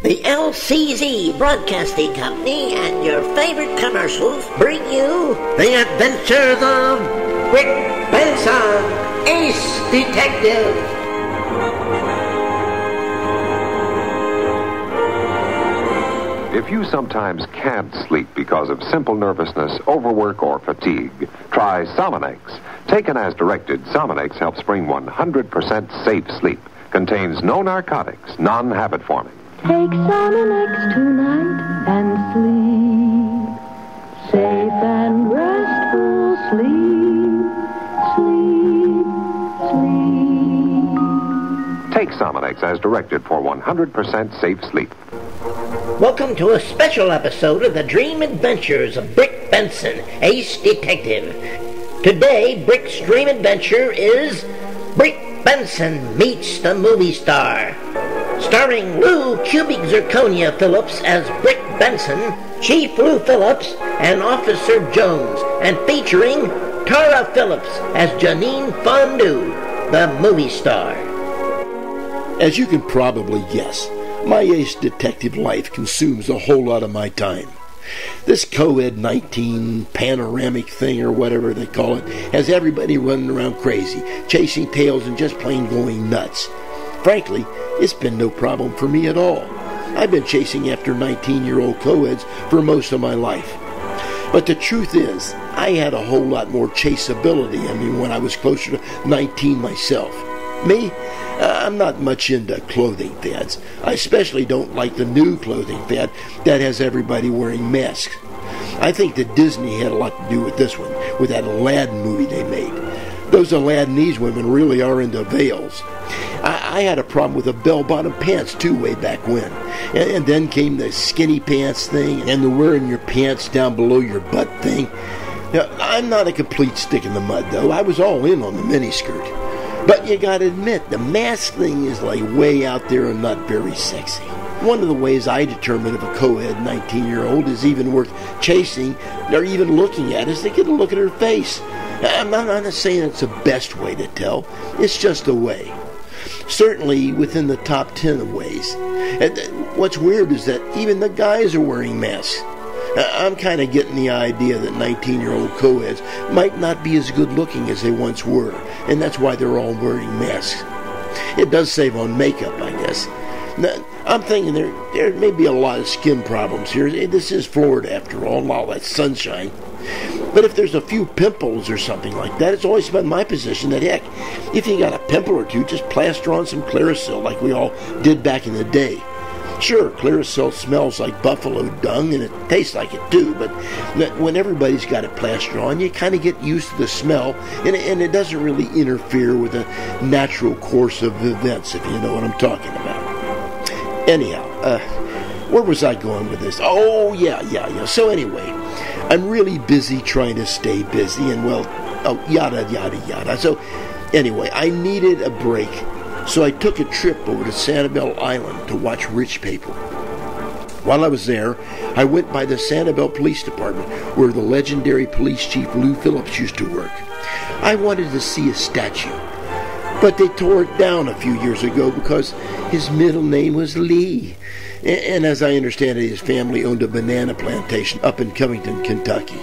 The LCZ Broadcasting Company and your favorite commercials bring you The Adventures of Brick Benson, Ace Detective. If you sometimes can't sleep because of simple nervousness, overwork, or fatigue, try Sominex. Taken as directed, Sominex helps bring 100% safe sleep. Contains no narcotics, non-habit forming. Take Sominex tonight and sleep. Safe and restful sleep. Sleep. Take Sominex as directed for 100% safe sleep. Welcome to a special episode of the Dream Adventures of Brick Benson, Ace Detective. Today, Brick's dream adventure is Brick Benson Meets the Movie Star. Starring Lou Cubic Zirconia Phillips as Brick Benson, Chief Lou Phillips, and Officer Jones, and featuring Tara Phillips as Janine Fondue, the movie star. As you can probably guess, my ace detective life consumes a whole lot of my time. This COVID-19 panoramic thing, or whatever they call it, has everybody running around crazy, chasing tails and just plain going nuts. Frankly, it's been no problem for me at all. I've been chasing after 19-year-old co-eds for most of my life. But the truth is, I had a whole lot more chaseability, when I was closer to 19 myself. Me? I'm not much into clothing fads. I especially don't like the new clothing fad that has everybody wearing masks. I think that Disney had a lot to do with this one, with that Aladdin movie they made. Those Aladdinese women really are into veils. I had a problem with the bell-bottom pants, too, way back when. And then came the skinny pants thing, and the wearing your pants down below your butt thing. Now, I'm not a complete stick in the mud, though. I was all in on the miniskirt. But you gotta admit, the mask thing is like way out there and not very sexy. One of the ways I determine if a co-ed 19-year-old is even worth chasing or even looking at is to get a look at her face. I'm not saying it's the best way to tell. It's just a way. Certainly within the top 10 of ways. And what's weird is that even the guys are wearing masks. I'm kind of getting the idea that 19-year-old co-eds might not be as good looking as they once were, and that's why they're all wearing masks. It does save on makeup, I guess. Now, I'm thinking there may be a lot of skin problems here. This is Florida, after all that sunshine. But if there's a few pimples or something like that, it's always been my position that, heck, if you got a pimple or two, just plaster on some Clearasil like we all did back in the day. Sure, Clearasil smells like buffalo dung, and it tastes like it too, but when everybody's got it plastered on, you kind of get used to the smell, and it doesn't really interfere with the natural course of events, if you know what I'm talking about. Anyhow, where was I going with this? Oh, yeah. So anyway, I'm really busy trying to stay busy, and yada, yada, yada. So anyway, I needed a break. So I took a trip over to Sanibel Island to watch Rich People. While I was there, I went by the Sanibel Police Department, where the legendary police chief Lou Phillips used to work. I wanted to see a statue, but they tore it down a few years ago because his middle name was Lee. And as I understand it, his family owned a banana plantation up in Covington, Kentucky.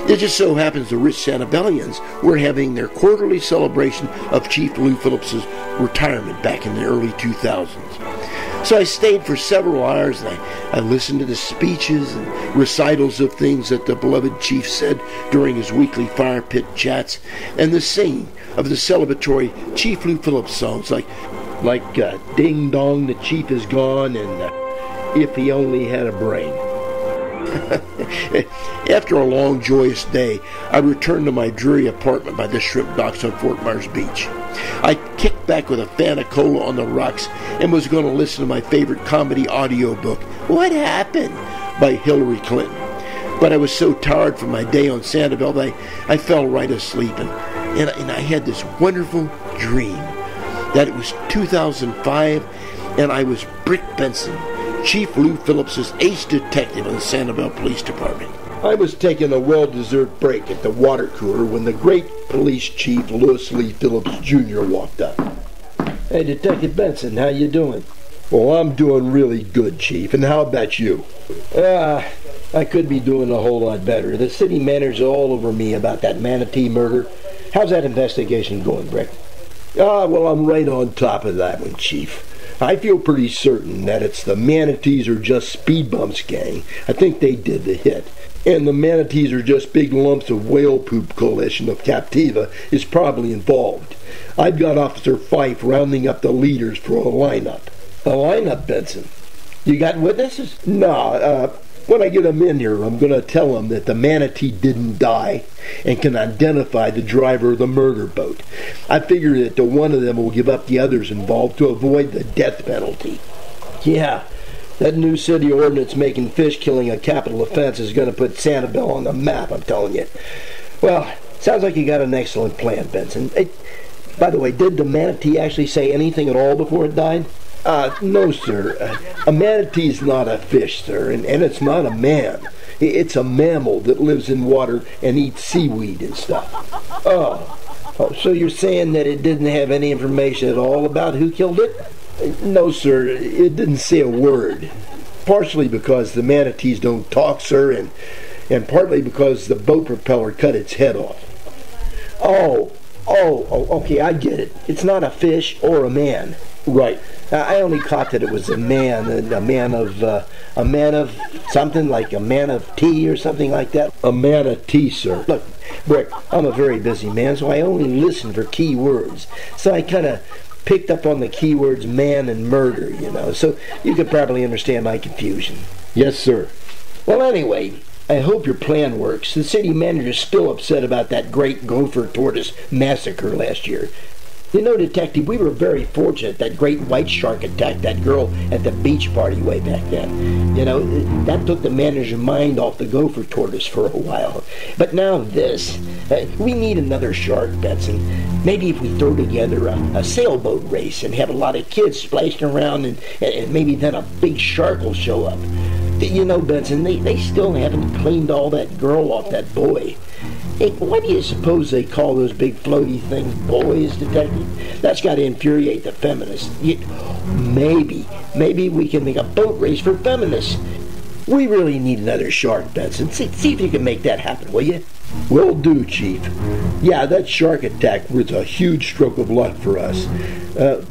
It just so happens the rich Sanibelians were having their quarterly celebration of Chief Lou Phillips' retirement back in the early 2000s. So I stayed for several hours, and I listened to the speeches and recitals of things that the beloved chief said during his weekly fire pit chats, and the singing of the celebratory Chief Lou Phillips songs like Ding Dong, the Chief is Gone, and If He Only Had a Brain. After a long, joyous day, I returned to my dreary apartment by the shrimp docks on Fort Myers Beach. I kicked back with a fan of cola on the rocks and was going to listen to my favorite comedy audiobook, What Happened? By Hillary Clinton. But I was so tired from my day on Sanibel that I fell right asleep, and I had this wonderful dream that it was 2005 and I was Brick Benson, Chief Lou Phillips' ace detective in the Sanibel Police Department. I was taking a well-deserved break at the water cooler when the great police chief Louis Lee Phillips Jr. walked up. Hey, Detective Benson, how you doing? Well, I'm doing really good, Chief. And how about you? I could be doing a whole lot better. The city manager's all over me about that manatee murder. How's that investigation going, Brick? Well, I'm right on top of that one, Chief. I feel pretty certain that it's the Manatees Are Just Speed Bumps gang. I think they did the hit. And the Manatees Are Just Big Lumps of Whale Poop coalition of Captiva is probably involved. I've got Officer Fife rounding up the leaders for a lineup. A lineup, Benson? You got witnesses? No, when I get them in here, I'm going to tell them that the manatee didn't die and can identify the driver of the murder boat. I figure that the one of them will give up the others involved to avoid the death penalty. Yeah, that new city ordinance making fish killing a capital offense is going to put Sanibel on the map, I'm telling you. Well, sounds like you got an excellent plan, Benson. Hey, by the way, did the manatee actually say anything at all before it died? No, sir. A manatee's not a fish, sir, and it's not a man. It's a mammal that lives in water and eats seaweed and stuff. Oh, so you're saying that it didn't have any information at all about who killed it? No, sir. It didn't say a word. Partially because the manatees don't talk, sir, and partly because the boat propeller cut its head off. Oh, okay, I get it. It's not a fish or a man. Right. I only caught that it was a man of something, like a man of tea or something like that. A man of tea, sir. Look, Brick, I'm a very busy man, so I only listen for key words. So I kind of picked up on the keywords man and murder, so you could probably understand my confusion. Yes, sir. Well, anyway, I hope your plan works. The city manager's still upset about that great gopher tortoise massacre last year. Detective, we were very fortunate that great white shark attacked that girl at the beach party way back then. That took the manager's mind off the gopher tortoise for a while. But now this. We need another shark, Benson. Maybe if we throw together a sailboat race and have a lot of kids splashing around and maybe then a big shark will show up. Benson, they still haven't cleaned all that girl off that boy. Hey, why do you suppose they call those big floaty things boys, Detective? That's got to infuriate the feminists. Maybe we can make a boat race for feminists. We really need another shark, Benson. See if you can make that happen, will you? Will do, Chief. Yeah, that shark attack was a huge stroke of luck for us.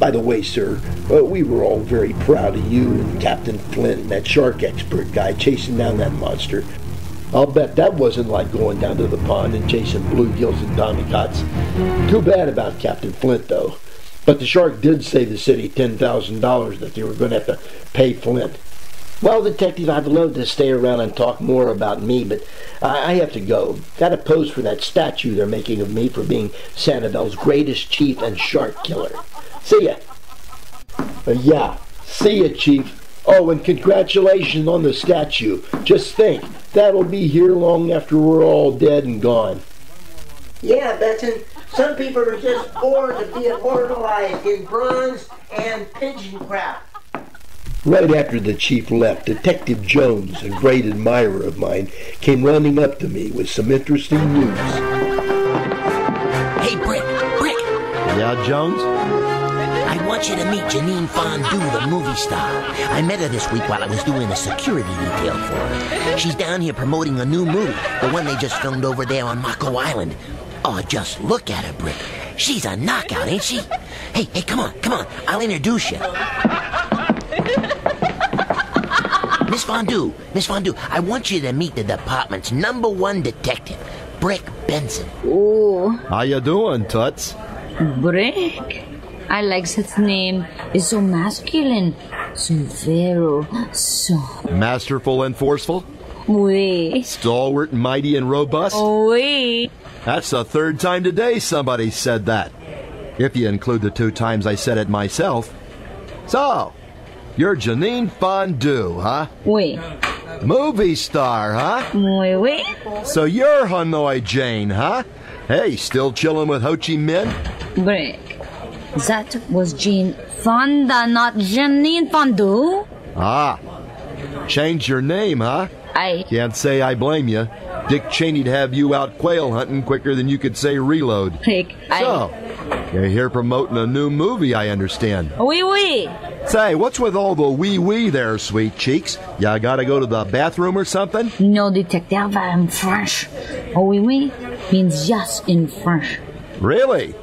By the way, sir, we were all very proud of you and Captain Flint and that shark expert guy chasing down that monster. I'll bet that wasn't like going down to the pond and chasing bluegills and tommycots. Too bad about Captain Flint, though. But the shark did save the city $10,000 that they were going to have to pay Flint. Well, Detective, I'd love to stay around and talk more about me, but I have to go. Got to pose for that statue they're making of me for being Sanibel's greatest chief and shark killer. See ya. Yeah, see ya, Chief. Oh, and congratulations on the statue. Just think, that'll be here long after we're all dead and gone. Yeah, Benson. Some people are just born to be immortalized in bronze and pigeon crap. Right after the chief left, Detective Jones, a great admirer of mine, came running up to me with some interesting news. Hey, Brick. Yeah, Jones? I want you to meet Janine Fondue, the movie star. I met her this week while I was doing a security detail for her. She's down here promoting a new movie, the one they just filmed over there on Mako Island. Oh, just look at her, Brick. She's a knockout, ain't she? Hey, come on. I'll introduce you. Miss Fondue, I want you to meet the department's #1 detective, Brick Benson. Oh. How you doing, Toots? Brick. I like that name. It's so masculine. So vero. So... Masterful and forceful? Oui. Stalwart and mighty and robust? Oui. That's the third time today somebody said that. If you include the 2 times I said it myself. So, you're Janine Fondue, huh? Oui. Movie star, huh? Oui. So you're Hanoi Jane, huh? Hey, still chilling with Ho Chi Minh? Brick. That was Jane Fonda, not Janine Fondue. Ah. Change your name, huh? I... Can't say I blame you. Dick Cheney'd have you out quail hunting quicker than you could say reload. Brick, So, you're here promoting a new movie, I understand. Oui. Say, what's with all the wee-wee there, sweet cheeks? Ya gotta go to the bathroom or something? No, Detective, I'm French. Oh, oui, oui means yes in French. Really?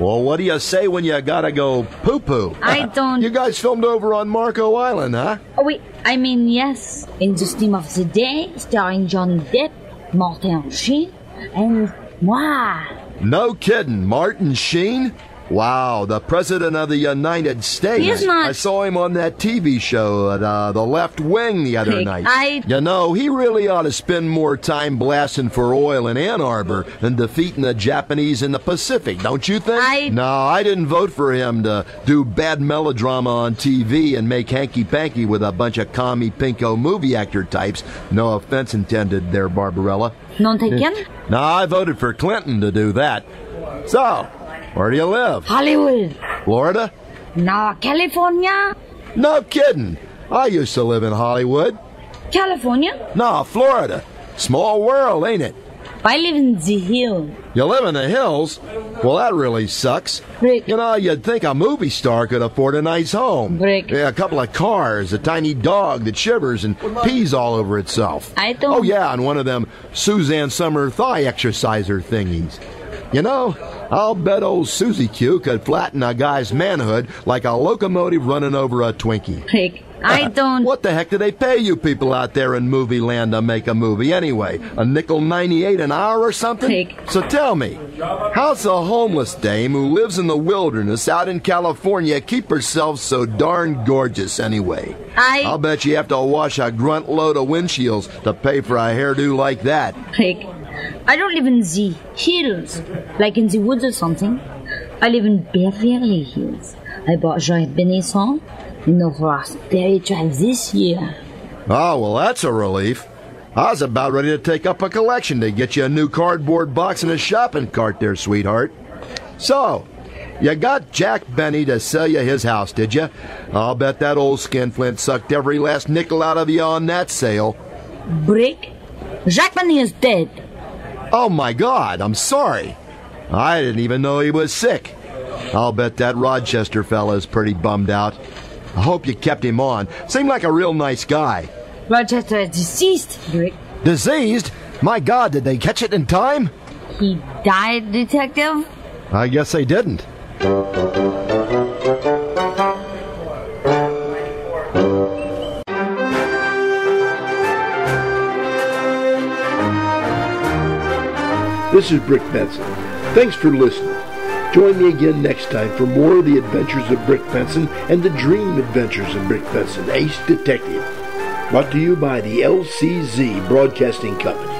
Well, what do you say when you gotta go poo-poo? I don't... You guys filmed over on Marco Island, huh? Oh, wait, I mean yes. In the Steam of the Day, starring Johnny Depp, Martin Sheen, and moi. No kidding, Martin Sheen? Wow, the President of the United States. He is not... I saw him on that TV show, The Left Wing, the other night. You know, he really ought to spend more time blasting for oil in Ann Arbor than defeating the Japanese in the Pacific, don't you think? No, I didn't vote for him to do bad melodrama on TV and make hanky-panky with a bunch of commie pinko movie actor types. No offense intended there, Barbarella. Non taken? No, I voted for Clinton to do that. So... where do you live? Hollywood. Florida? No, California. No kidding. I used to live in Hollywood. California? No, Florida. Small world, ain't it? I live in the hills. You live in the hills? Well, that really sucks. Brick. You know, you'd think a movie star could afford a nice home. Brick. Yeah, a couple of cars, a tiny dog that shivers and pees all over itself. I don't... Oh, yeah, and one of them Suzanne Summer thigh exerciser thingies. You know, I'll bet old Susie Q could flatten a guy's manhood like a locomotive running over a Twinkie. Rick, I don't... What the heck do they pay you people out there in movie land to make a movie anyway? A nickel 98 an hour or something? Rick. So tell me, how's a homeless dame who lives in the wilderness out in California keep herself so darn gorgeous anyway? I'll bet you have to wash a grunt load of windshields to pay for a hairdo like that. Rick, I don't live in the hills, like in the woods or something. I live in Beverly Hills. I bought Jack Benson in the Raspberry Drive this year. Oh, well, that's a relief. I was about ready to take up a collection to get you a new cardboard box and a shopping cart there, sweetheart. So, you got Jack Benny to sell you his house, did you? I'll bet that old skinflint sucked every last nickel out of you on that sale. Brick, Jack Benny is dead. Oh, my God, I'm sorry. I didn't even know he was sick. I'll bet that Rochester fella is pretty bummed out. I hope you kept him on. Seemed like a real nice guy. Rochester is deceased, Brick. Diseased? My God, did they catch it in time? He died, Detective? I guess they didn't. This is Brick Benson. Thanks for listening. Join me again next time for more of the adventures of Brick Benson and the dream adventures of Brick Benson, Ace Detective. Brought to you by the LCZ Broadcasting Company.